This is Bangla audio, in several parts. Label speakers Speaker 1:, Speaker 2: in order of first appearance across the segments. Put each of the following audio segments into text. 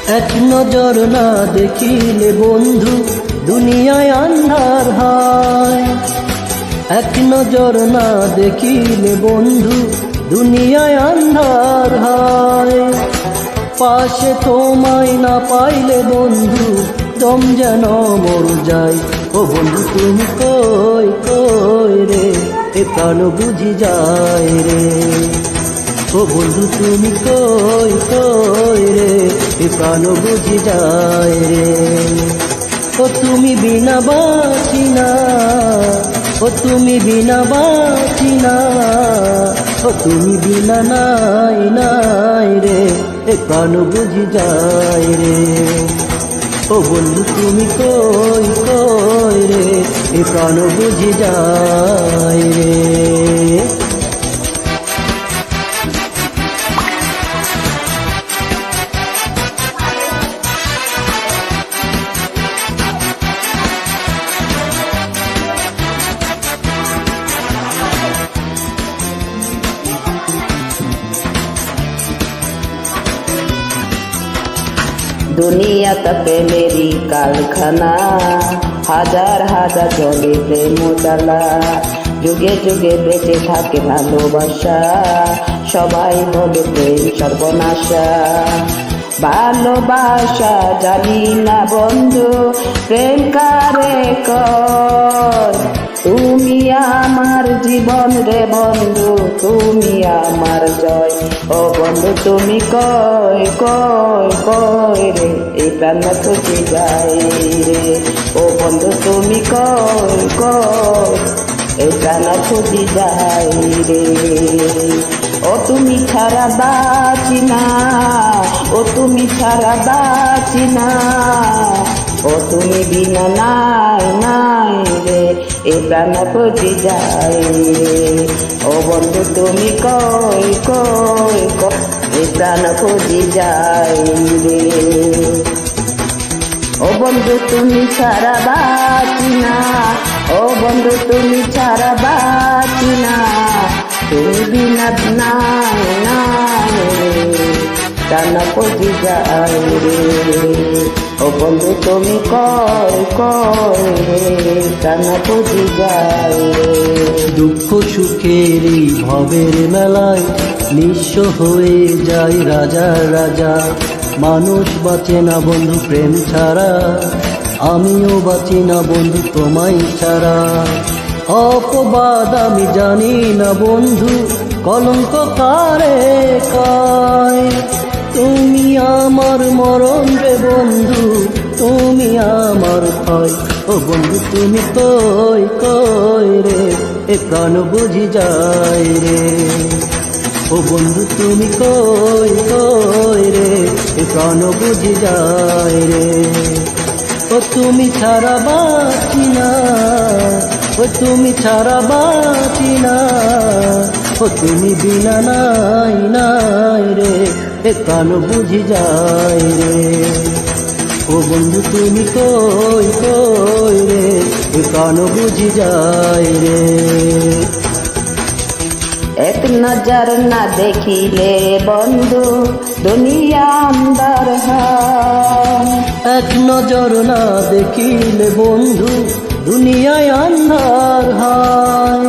Speaker 1: এক নজর না দেখিলে বন্ধু দুনিয়ায় আন্ধার হয়। এক নজর না দেখিলে বন্ধু দুনিয়ায় আন্ধার হয়। পাশে তোমায় না পাইলে বন্ধু দম যেন মর যায়। ও বন্ধু তুমি কই কই রে, এ প্রাণ বুঝি যায় রে। ও বন্ধু তুমি কই কই রে, এ প্রাণ বুঝি যায় রে। ও তুমি বিনা বাঁচি না, ও তুমি বিনা বাঁচি না, ও তুমি বিনা নাই নাই রে, এ প্রাণ বুঝি যায় রে। ও বন্ধু তুমি কই কই রে, এ প্রাণ বুঝি যায় রে।
Speaker 2: दुनिया तपे मेरी कारखाना, হাজার হাজার জলে প্রেম জ্বালা। যুগে যুগে বেঁচে থাকে ভালোবাসা, সবাই বলে প্রেম সর্বনাশা। ভালোবাসা জানি না বন্ধু, প্রেম কারে কয়। তুমি আমার জীবন রে বন্ধু, তুমি আমার জয়। ও বন্ধু তুমি কই কই কই রে, এই প্রাণ খুঁজে যায় রে। ও বন্ধু তুমি কই কই, এই প্রাণ খুঁজে যায় রে। ও তুমি ছাড়া বাঁচি না, ও তুমি ছাড়া বাঁচি না, ও তুমি বিনা নাই নাই রে, এ প্রাণ খুঁজে যায় রে। ও বন্ধু তুমি কই কই কই, এ প্রাণ খুঁজে যায় রে। ও বন্ধু তুমি ছাড়া বাঁচি না, ও বন্ধু তুমি ছাড়া বাঁচি না, তুমি বিনা নাই নাই রে, প্রাণ খুঁজে যায় রে। ও বন্ধু তুমি কই কই রে, প্রাণ খুঁজে যায় রে।
Speaker 1: দুঃখ সুখের এই ভবের মেলায় নিঃস্ব হয়ে যায় রাজা রাজা। মানুষ বাঁচে না বন্ধু প্রেম ছাড়া, আমিও বাঁচি না বন্ধু তোমায় ছাড়া। অপবাদ আমি জানি না বন্ধু, কলঙ্ক কারে কয়। তুমি আমার মরণ রে বন্ধু, তুমি আমার ভয়। ও বন্ধু তুমি কই কই রে, এ প্রাণ বুঝি যায় রে। ও বন্ধু তুমি কই কই রে, এ প্রাণ বুঝি যায় রে। ও তুমি ছাড়া বাঁচি না, ও তুমি ছাড়া বাঁচি না, ও তুমি বিনা নাই নাই রে, এ প্রাণ বুঝি যায় রে। ও বন্ধু তুমি কই কই রে, এ প্রাণ বুঝি যায় রে।
Speaker 2: এক নজর না দেখিলে বন্ধু দুনিয়া আন্ধার হয়।
Speaker 1: এক নজর না দেখিলে বন্ধু দুনিয়ায় আন্ধার হয়।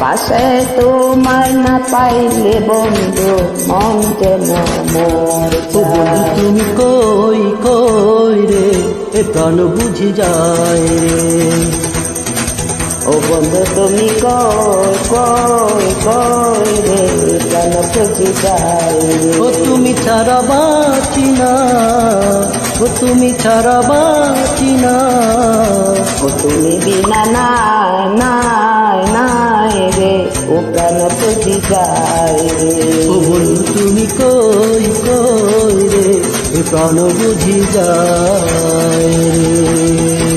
Speaker 2: পাশে তোমায় না পাইলে বন্ধু মন যেন মোর
Speaker 1: ও বন্ধু তুমি কই কই রে, এ প্রাণ বুঝি যায় রে।
Speaker 2: ও বন্ধু তুমি কই কই কই রে, প্রাণ খুঁজে যায় রে।
Speaker 1: ও তুমি ছাড়া বাঁচি না, ও তুমি ছাড়া বাঁচি না,
Speaker 2: ও তুমি বিনা নাই নাই নাই রে, ও প্রাণ খুঁজে যায় রে।
Speaker 1: ও বন্ধু তুমি কই কই রে, এ প্রাণ বুঝি যায় রে।